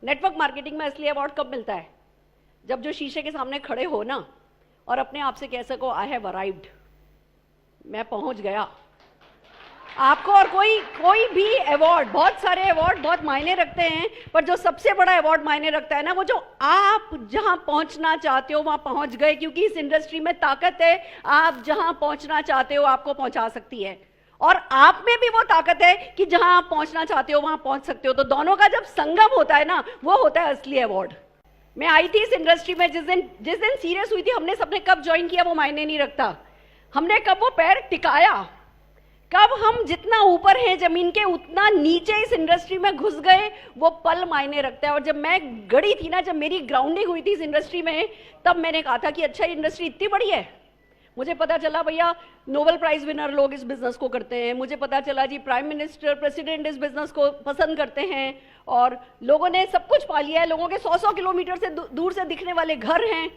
Network marketing में असली award कब मिलता है? जब जो शीशे के सामने खड़े हो ना और अपने आप से कह सको आई हैव अराइव्ड, मैं पहुंच गया। आपको और कोई भी अवार्ड, बहुत सारे अवार्ड बहुत मायने रखते हैं, पर जो सबसे बड़ा अवार्ड मायने रखता है ना, वो जो आप जहां पहुंचना चाहते हो वहां पहुंच गए, क्योंकि इस इंडस्ट्री में ताकत है, आप जहां पहुंचना चाहते हो आपको पहुंचा सकती है, और आप में भी वो ताकत है कि जहां आप पहुंचना चाहते हो वहां पहुंच सकते हो। तो दोनों का जब संगम होता है ना, वो होता है असली अवार्ड। मैं आई थी इस इंडस्ट्री में जिस दिन सीरियस हुई थी, हमने सबने कब ज्वाइन किया वो मायने नहीं रखता, हमने कब वो पैर टिकाया, कब हम जितना ऊपर हैं जमीन के उतना नीचे इस इंडस्ट्री में घुस गए, वो पल मायने रखता है। और जब मैं गड़ी थी ना, जब मेरी ग्राउंडिंग हुई थी इस इंडस्ट्री में, तब मैंने कहा था कि अच्छा इंडस्ट्री इतनी बड़ी है। मुझे पता चला भैया नोबेल प्राइज विनर लोग इस बिजनेस को करते हैं, मुझे पता चला जी प्राइम मिनिस्टर प्रेसिडेंट इस बिजनेस को पसंद करते हैं, और लोगों ने सब कुछ पा लिया है, लोगों के 100-100 किलोमीटर से दूर से दिखने वाले घर हैं।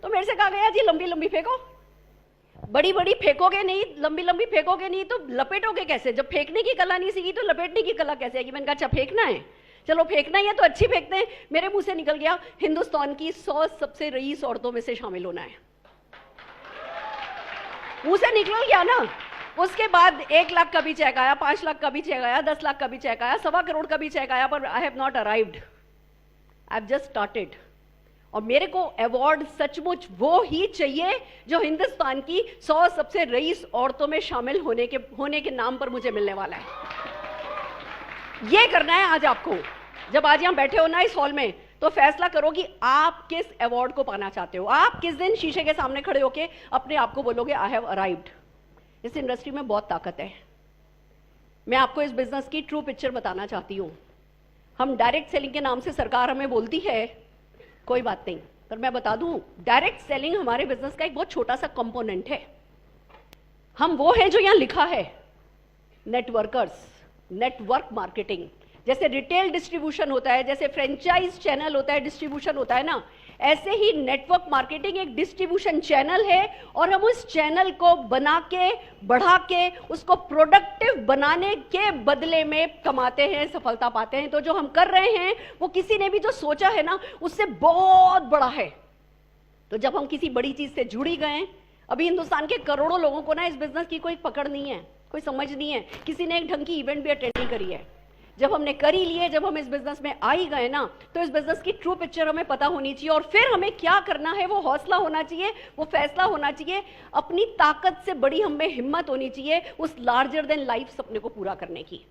तो मेरे से कहा गया जी लंबी लंबी फेंको, बड़ी बड़ी फेंकोगे नहीं, लंबी लंबी फेंकोगे नहीं तो लपेटोगे कैसे? जब फेंकने की कला नहीं सीखी तो लपेटने की कला कैसे आएगी? मैंने कहा अच्छा फेंकना है, चलो फेंकना ही है तो अच्छी फेंकते हैं। मेरे मुंह से निकल गया हिंदुस्तान की 100 सबसे रईस औरतों में से शामिल होना है, मुंह से निकल गया ना। उसके बाद 1 लाख का भी चेक आया, 5 लाख का भी चेक आया, 10 लाख का भी चेक आया, 1.25 करोड़ का भी चेक आया, पर I have not arrived, I have just started. और मेरे को अवार्ड सचमुच वो ही चाहिए जो हिंदुस्तान की 100 सबसे रईस औरतों में शामिल होने के नाम पर मुझे मिलने वाला है। ये करना है आज आपको। जब आज यहां बैठे हो ना इस हॉल में, तो फैसला करो कि आप किस अवार्ड को पाना चाहते हो। आप किस दिन शीशे के सामने खड़े होके अपने आप को बोलोगे आई हैव अराइव्ड। इस इंडस्ट्री में बहुत ताकत है। मैं आपको इस बिजनेस की ट्रू पिक्चर बताना चाहती हूं। हम डायरेक्ट सेलिंग के नाम से सरकार हमें बोलती है, कोई बात नहीं, पर मैं बता दूं डायरेक्ट सेलिंग हमारे बिजनेस का एक बहुत छोटा सा कंपोनेंट है। हम वो है जो यहां लिखा है नेटवर्कर्स, नेटवर्क मार्केटिंग। जैसे रिटेल डिस्ट्रीब्यूशन होता है, जैसे फ्रेंचाइज चैनल होता है, डिस्ट्रीब्यूशन होता है ना, ऐसे ही नेटवर्क मार्केटिंग एक डिस्ट्रीब्यूशन चैनल है, और हम उस चैनल को बना के बढ़ा के उसको प्रोडक्टिव बनाने के बदले में कमाते हैं, सफलता पाते हैं। तो जो हम कर रहे हैं वो किसी ने भी जो सोचा है ना उससे बहुत बड़ा है। तो जब हम किसी बड़ी चीज से जुड़ी गए, अभी हिंदुस्तान के करोड़ों लोगों को ना इस बिजनेस की कोई पकड़ नहीं है, कोई समझ नहीं है, किसी ने एक ढंग की इवेंट भी अटेंड नहीं करी है। जब हमने करी लिए, जब हम इस बिजनेस में आ ही गए ना, तो इस बिजनेस की ट्रू पिक्चर हमें पता होनी चाहिए, और फिर हमें क्या करना है वो हौसला होना चाहिए, वो फैसला होना चाहिए, अपनी ताकत से बड़ी हमें हिम्मत होनी चाहिए उस लार्जर देन लाइफ सपने को पूरा करने की।